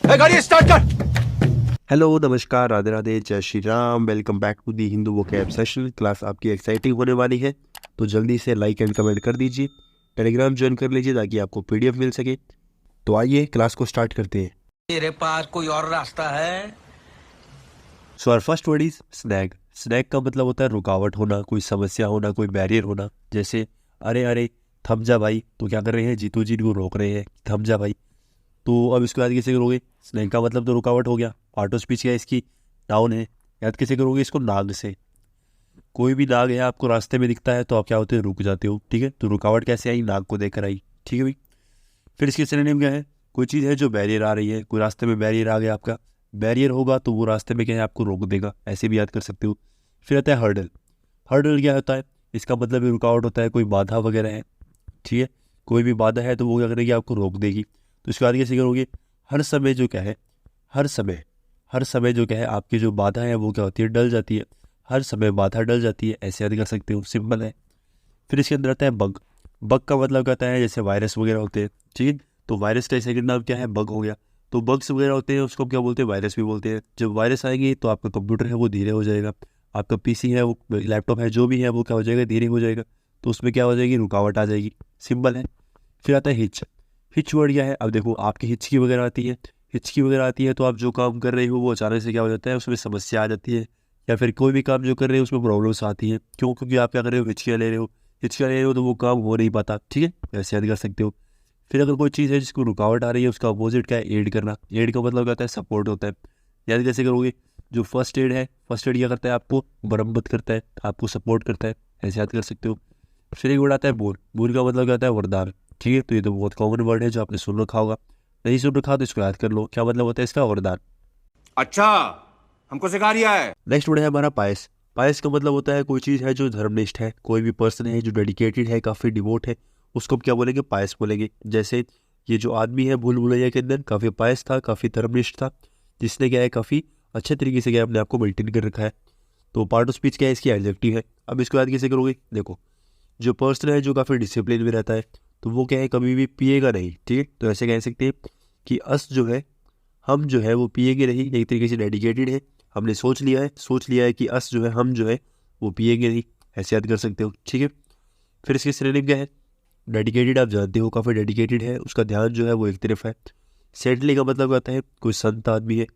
गाड़ी स्टार्ट कर। हेलो नमस्कार राधे राधे जय Shri Ram. Welcome back to the Hindu vocab session. Class आपकी एक्साइटिंग होने वाली है, तो जल्दी से लाइक एंड कमेंट कर दीजिए। टेलीग्राम ज्वाइन कर लीजिए ताकि आपको पीडीएफ मिल सके। तो आइए क्लास को स्टार्ट करते हैं। तेरे पास कोई और रास्ता है? So our first word is snag. Snag का मतलब होता है रुकावट होना, कोई समस्या होना, कोई बैरियर होना। जैसे अरे अरे थम जा भाई, तो क्या कर रहे हैं, जीतू जी को रोक रहे हैं, थम जा भाई। तो अब इसको याद कैसे करोगे? स्नैग का मतलब तो रुकावट हो गया, पार्ट ऑफ स्पीच क्या है इसकी, नाउन है। याद कैसे करोगे इसको? नाग से। कोई भी नाग है आपको रास्ते में दिखता है तो आप क्या होते हैं, रुक जाते हो। ठीक है, तो रुकावट कैसे आई? नाग को देखकर आई। ठीक है भाई। फिर इसके सिनोनिम क्या है? कोई चीज़ है जो बैरियर आ रही है, कोई रास्ते में बैरियर आ गया आपका। बैरियर होगा तो वो रास्ते में क्या है, आपको रोक देगा, ऐसे भी याद कर सकते हो। फिर आता है हर्डल। हर्डल क्या होता है? इसका मतलब भी रुकावट होता है, कोई बाधा वगैरह है। ठीक है, कोई भी बाधा है तो वो क्या करेगी, आपको रोक देगी। तो इसके बाद कैसे करोगे? हर समय जो क्या है, हर समय जो क्या है, आपकी जो बाधा है वो क्या होती है, डल जाती है। हर समय बाधा डल जाती है, ऐसे याद कर सकते हो, सिंपल है। फिर इसके अंदर आता है बग। बग का मतलब कहता है जैसे वायरस वगैरह होते हैं। ठीक है, तो वायरस का सेकंड नाम क्या है, बग हो गया। तो बग्स वगैरह होते हैं उसको क्या बोलते हैं, वायरस भी बोलते हैं। जब वायरस आएगी तो आपका कंप्यूटर है वो धीरे हो जाएगा, आपका पीसी है वो, लैपटॉप है जो भी है वो क्या हो जाएगा, धीरे हो जाएगा। तो उसमें क्या हो जाएगी, रुकावट आ जाएगी, सिंपल है। फिर आता है हिच। हिच वर्ड क्या है? अब देखो आपकी हिचकी वगैरह आती है, हिचकी वगैरह आती है तो आप जो काम कर रहे हो वो अचानक से क्या हो जाता है, उसमें समस्या आ जाती है। या फिर कोई भी काम जो कर रहे हो उसमें प्रॉब्लम्स आती हैं। क्यों? क्योंकि आप क्या कर रहे हो, हिचकियाँ ले रहे हो। हिचकियाँ ले रहे हो तो वो काम हो नहीं पाता। ठीक है, ऐसे याद कर सकते हो। फिर अगर कोई चीज़ है जिसको रुकावट आ रही है, उसका अपोजिट क्या है, एड करना। एड का मतलब क्या होता है, सपोर्ट होता है। याद कैसे करोगे? जो फर्स्ट एड है, फर्स्ट एड क्या करता है, आपको मरम्मत करता है, आपको सपोर्ट करता है, ऐसे याद कर सकते हो। फिर एक वर्ड आता है बोन। बोन का मतलब क्या होता है, वरदान। ठीक है, तो ये तो बहुत कॉमन वर्ड है जो आपने सुन रखा होगा। नहीं सुन रखा तो इसको याद कर लो, क्या मतलब होता है इसका, वरदान। अच्छा, हमको सिखा रिया है। नेक्स्ट वर्ड है हमारा पायस। पायस का मतलब होता है कोई चीज़ है जो धर्मनिष्ठ है, कोई भी पर्सन है जो डेडिकेटेड है, काफ़ी डिवोट है, उसको हम क्या बोलेंगे, पायस बोलेंगे। जैसे ये जो आदमी है भूल भुलैया के अंदर काफ़ी पायस था, काफ़ी धर्मनिष्ठ था, जिसने क्या है काफ़ी अच्छे तरीके से क्या है अपने आप को मेंटेन कर रखा है। तो पार्ट ऑफ स्पीच क्या है, इसकी एडजेक्टिव है। अब इसको याद कैसे करोगे? देखो जो पर्सन है जो काफ़ी डिसिप्लिन में रहता है तो वो क्या है, कभी भी पिएगा नहीं। ठीक है, तो ऐसे कह सकते हैं कि अस जो है, हम जो है वो पिएंगे नहीं, एक तरीके से डेडिकेटेड है। हमने सोच लिया है कि अस जो है, हम जो है वो पिएंगे नहीं, ऐसे याद कर सकते हो। ठीक है, फिर इसके सिनोनिम क्या है? डेडिकेटेड आप जानते हो, काफ़ी डेडिकेटेड है, उसका ध्यान जो है वो एक तरफ है। सेंटली का मतलब आता है कोई संत आदमी है।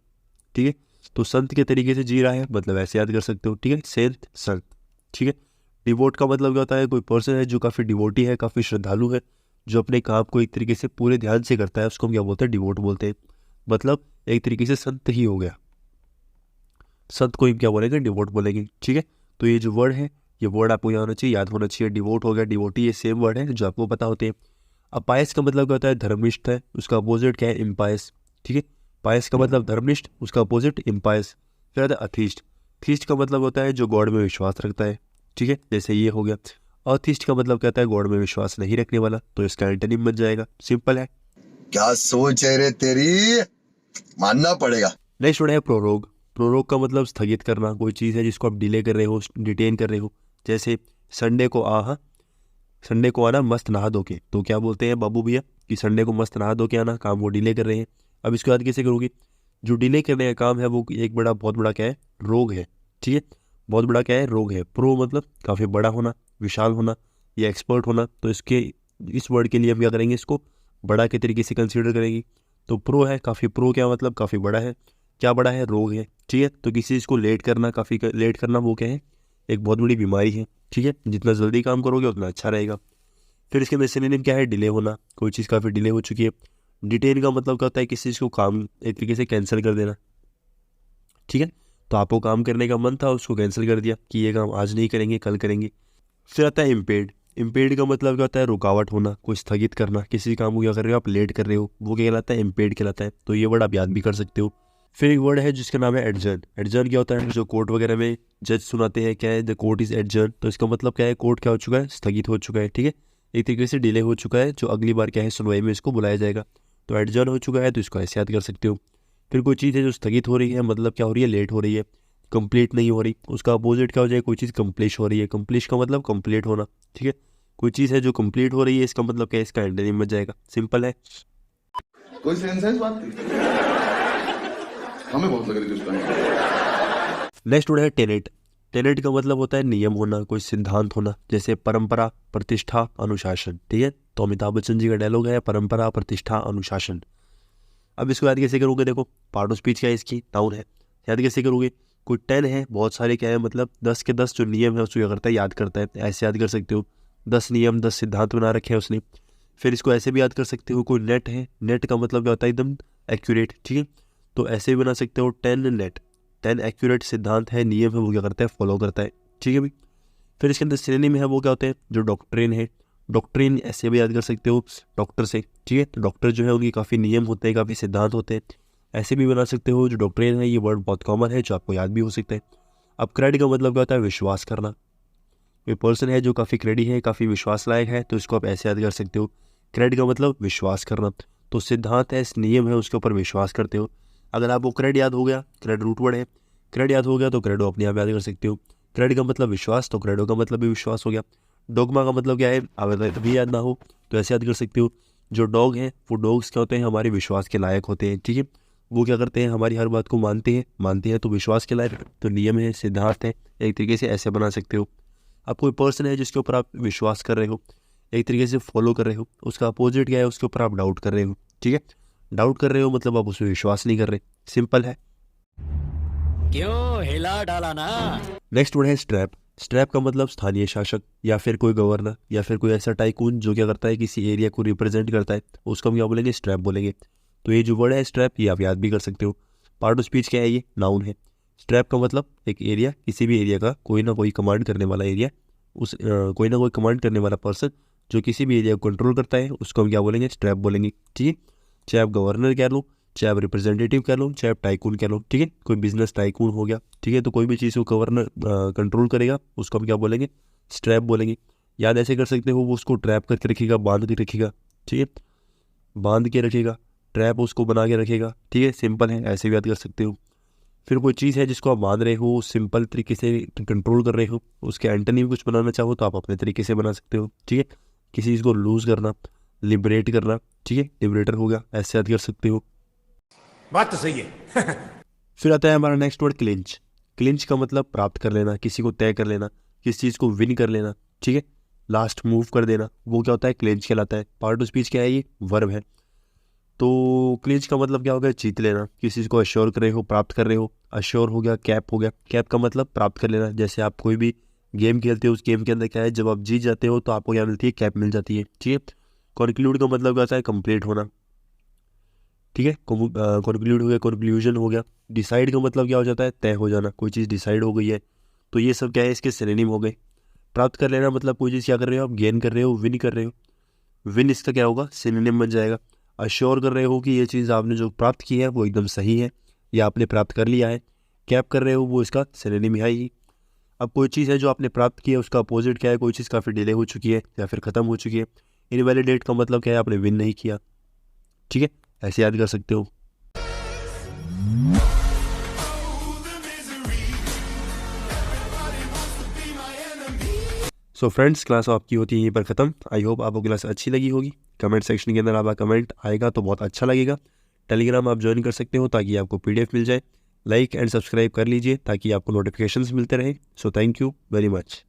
ठीक है, तो संत के तरीके से जी रहा है, मतलब ऐसे याद कर सकते हो। ठीक है, सेंट संत। ठीक है, डिवोट का मतलब क्या होता है, कोई पर्सन है जो काफ़ी डिवोटी है, काफ़ी श्रद्धालु है, जो अपने काम को एक तरीके से पूरे ध्यान से करता है, उसको हम क्या बोलते हैं, डिवोट बोलते हैं। मतलब एक तरीके से संत ही हो गया, संत को हम क्या बोलेंगे, डिवोट बोलेंगे। ठीक है, तो ये जो वर्ड है, ये वर्ड आपको यहाँ होना चाहिए, याद होना चाहिए। डिवोट हो गया, डिवोटी, ये सेम वर्ड है जो आपको पता होते हैं। अब पायस का मतलब क्या होता है, धर्मनिष्ठ है, उसका अपोजिट क्या है, इम्पायस। ठीक है, पायस का मतलब धर्मनिष्ठ, उसका अपोजिट इम्पायस। फिर आता है अथीस्ट। थीस्ट का मतलब होता है जो गॉड में विश्वास रखता है। ठीक है, जैसे ये हो गया। अथीस्ट का मतलब कहता है गॉड में विश्वास नहीं रखने वाला, तो इसका एंटोनिम बन जाएगा, सिंपल है। क्या सोच है रे तेरी, मानना पड़ेगा। नेक्स्ट वर्ड है प्रोरोग। प्रोरोग का मतलब स्थगित करना, कोई चीज़ है जिसको आप डिले कर रहे हो, डिटेन कर रहे हो। जैसे संडे को आना मस्त नहा धो के, तो क्या बोलते हैं बाबू भैया कि संडे को मस्त नहा धो के आना, काम वो डिले कर रहे हैं। अब इसको याद कैसे करोगे? जो डिले करने का काम है वो एक बड़ा बहुत बड़ा क्या है, रोग है। ठीक है, बहुत बड़ा क्या है, रोग है। प्रो मतलब काफ़ी बड़ा होना, विशाल होना, या एक्सपर्ट होना। तो इसके इस वर्ड के लिए हम क्या करेंगे, इसको बड़ा के तरीके से कंसिडर करेंगे। तो प्रो है काफ़ी, प्रो क्या मतलब, काफ़ी बड़ा है। क्या बड़ा है, रोग है। ठीक है, तो किसी चीज़ को लेट करना, काफ़ी लेट करना, वो क्या है, एक बहुत बड़ी बीमारी है। ठीक है, जितना जल्दी काम करोगे उतना अच्छा रहेगा। फिर इसके अंदर सिनोनिम क्या है, डिले होना, कोई चीज़ काफ़ी डिले हो चुकी है। डिटेन का मतलब क्या होता है, किसी चीज़ को काम एक तरीके से कैंसिल कर देना। ठीक है, तो आपको काम करने का मन था, उसको कैंसिल कर दिया कि ये काम आज नहीं करेंगे, कल करेंगे। फिर आता है इम्पेड। इम्पेड का मतलब क्या होता है, रुकावट होना, कोई स्थगित करना, किसी काम को क्या कर रहे हो आप, लेट कर रहे हो, वो क्या कहलाता है, इम्पेड कहलाता है। तो ये वर्ड आप याद भी कर सकते हो। फिर एक वर्ड है जिसका नाम है एडजर्न। एडजर्न क्या होता है, जो कोर्ट वगैरह में जज सुनाते हैं, क्या है, द कोर्ट इज एडजर्न। तो इसका मतलब क्या है, कोर्ट क्या हो चुका है, स्थगित हो चुका है। ठीक है, एक तरीके से डिले हो चुका है, जो अगली बार क्या है, सुनवाई में इसको बुलाया जाएगा। तो एडजर्न हो चुका है, तो इसको ऐसे याद कर सकते हो। फिर कोई चीज़ है जो स्थगित हो रही है, मतलब क्या हो रही है, लेट हो रही है, कंप्लीट नहीं हो रही, उसका अपोजिट क्या हो जाए, कोई चीज़ कंप्लीट हो रही है। कंप्लीट का मतलब कंप्लीट होना। ठीक है, कोई चीज़ है जो कंप्लीट हो रही है, इसका मतलब क्या है, इसका एंटोनिम बन जाएगा, सिंपल है। कोई सेंस है इस बात की? हमें बहुत लग रही थी उस टाइम। नेक्स्ट वर्ड है टेनेट। टेनेट का मतलब होता है नियम होना, कोई सिद्धांत होना, जैसे परंपरा, प्रतिष्ठा, अनुशासन। ठीक है, तो अमिताभ बच्चन जी का डायलॉग है परंपरा, प्रतिष्ठा, अनुशासन। अब इसको याद कैसे करोगे? देखो, पार्ट ऑफ स्पीच क्या है इसकी? नाउन है। याद कैसे करोगे? कोई 10 है, बहुत सारे क्या है, मतलब 10 के 10 जो नियम है उसको क्या करता है? याद करता है। ऐसे याद कर सकते हो, 10 नियम 10 सिद्धांत बना रखे हैं उसने। फिर इसको ऐसे भी याद कर सकते हो, कोई नेट है, नेट का मतलब क्या होता है? एकदम एक्यूरेट। ठीक है, तो ऐसे भी बना सकते हो 10 नेट, 10 एक्यूरेट सिद्धांत है, नियम है, वो क्या करता है? फॉलो करता है। ठीक है भाई। फिर इसके अंदर सिनोनिम है, वो क्या होते हैं? जो डॉक्ट्रिन है, डॉक्ट्रिन ऐसे भी याद कर सकते हो डॉक्टर से। ठीक है, तो डॉक्टर जो है उनके काफ़ी नियम होते हैं, काफ़ी सिद्धांत होते हैं, ऐसे भी बना सकते हो। जो डॉक्ट्रिन है, ये वर्ड बहुत कॉमन है जो आपको याद भी हो सकता है। अब क्रेड का मतलब क्या होता है? विश्वास करना। कोई पर्सन है जो काफ़ी क्रेडी है, काफ़ी विश्वास लायक है, तो इसको आप ऐसे याद कर सकते हो, क्रेड का मतलब विश्वास करना। तो सिद्धांत है, नियम है, उसके ऊपर विश्वास करते हो। अगर आपको क्रेड याद हो गया, क्रेड रूट वर्ड है, क्रेड याद हो गया तो क्रेडो अपने आप याद कर सकते हो। क्रेड का मतलब विश्वास, तो क्रेडो का मतलब भी विश्वास हो गया। डोगमा का मतलब क्या है? अगर तभी याद ना हो तो ऐसे याद कर सकते हो, जो डॉग हैं वो डॉग्स क्या होते हैं? हमारे विश्वास के लायक होते हैं। ठीक है, वो क्या करते हैं? हमारी हर बात को मानते हैं तो विश्वास के लायक, तो नियम है, सिद्धांत है, एक तरीके से ऐसे बना सकते हो। अब कोई पर्सन है जिसके ऊपर आप विश्वास कर रहे हो, एक तरीके से फॉलो कर रहे हो, उसका अपोजिट क्या है? उसके ऊपर आप डाउट कर रहे हो। ठीक है, डाउट कर रहे हो मतलब आप उसमें विश्वास नहीं कर रहे, सिंपल है। क्यों हिला डाला ना? नेक्स्ट वर्ड है स्ट्रैप। स्ट्रैप का मतलब स्थानीय शासक या फिर कोई गवर्नर या फिर कोई ऐसा टाइकून जो क्या करता है? किसी एरिया को रिप्रेजेंट करता है, उसको हम क्या बोलेंगे? स्ट्रैप बोलेंगे। तो ये जो वर्ड है स्ट्रैप, ये आप याद भी कर सकते हो। पार्ट ऑफ स्पीच क्या है? ये नाउन है। स्ट्रैप का मतलब एक एरिया, किसी भी एरिया का कोई ना कोई कमांड करने वाला एरिया, कोई ना कोई कमांड करने वाला पर्सन जो किसी भी एरिया को कंट्रोल करता है, उसको हम क्या बोलेंगे? स्ट्रैप बोलेंगे। ठीक है, चाहे आप गवर्नर कह लो, चाहे आप रिप्रेजेंटेटिव कह लो, चाहे आप टाइकून कह लो। ठीक है, कोई बिजनेस टाइकून हो गया। ठीक है, तो कोई भी चीज़ को गवर्नर कंट्रोल करेगा, उसको हम क्या बोलेंगे? स्ट्रैप बोलेंगे। याद ऐसे कर सकते हो, वो उसको ट्रैप करके रखेगा, बांध के रखेगा। ठीक है, बांध के रखेगा, ट्रैप उसको बना के रखेगा। ठीक है, सिंपल है, ऐसे भी याद कर सकते हो। फिर कोई चीज़ है जिसको आप बांध रहे हो, सिंपल तरीके से कंट्रोल कर रहे हो, उसके एंटोनिम कुछ बनाना चाहो तो आप अपने तरीके से बना सकते हो। ठीक है, किसी चीज़ को लूज करना, लिबरेट करना। ठीक है, लिबरेटर हो गया, ऐसे याद कर सकते हो। बात तो सही है। फिर आता है हमारा नेक्स्ट वर्ड क्लिंच। क्लिंच का मतलब प्राप्त कर लेना, किसी को तय कर लेना, किसी चीज़ को विन कर लेना। ठीक है, लास्ट मूव कर देना, वो क्या होता है? क्लिंच कहलाता है। पार्ट ऑफ स्पीच क्या है? ये वर्ब है। तो क्लिंच का मतलब क्या हो गया? जीत लेना, किसी चीज़ को अश्योर कर रहे हो, प्राप्त कर रहे हो। अश्योर हो गया, कैप हो गया। कैप का मतलब प्राप्त कर लेना। जैसे आप कोई भी गेम खेलते हो, उस गेम के अंदर क्या है? जब आप जीत जाते हो तो आपको क्या मिलती है? कैप मिल जाती है। ठीक है, कॉन्क्लूड का मतलब क्या होता है? कंप्लीट होना। ठीक है, कॉन्क्लूड हो गया, कॉन्क्लूजन हो गया। डिसाइड का मतलब क्या हो जाता है? तय हो जाना, कोई चीज़ डिसाइड हो गई है। तो ये सब क्या है? इसके सिनोनिम हो गए। प्राप्त कर लेना मतलब कोई चीज़ क्या कर रहे हो आप? गेन कर रहे हो, विन कर रहे हो। विन इसका क्या होगा? सिनोनिम बन जाएगा। अश्योर कर रहे हो कि ये चीज़ आपने जो प्राप्त की है वो एकदम सही है, या आपने प्राप्त कर लिया है। कैप कर रहे हो, वो इसका सिनोनिम है ही। अब कोई चीज़ है जो आपने प्राप्त की है, उसका अपोजिट क्या है? कोई चीज़ काफ़ी डिले हो चुकी है या फिर ख़त्म हो चुकी है। इनवैलिडेट का मतलब क्या है? आपने विन नहीं किया। ठीक है, ऐसे याद कर सकते हो। सो फ्रेंड्स, क्लास आपकी होती है यहीं पर ख़त्म। आई होप आपको क्लास अच्छी लगी होगी। कमेंट सेक्शन के अंदर आपका कमेंट आएगा तो बहुत अच्छा लगेगा। टेलीग्राम आप ज्वाइन कर सकते हो ताकि आपको PDF मिल जाए। लाइक एंड सब्सक्राइब कर लीजिए ताकि आपको नोटिफिकेशंस मिलते रहे। So thank you very much.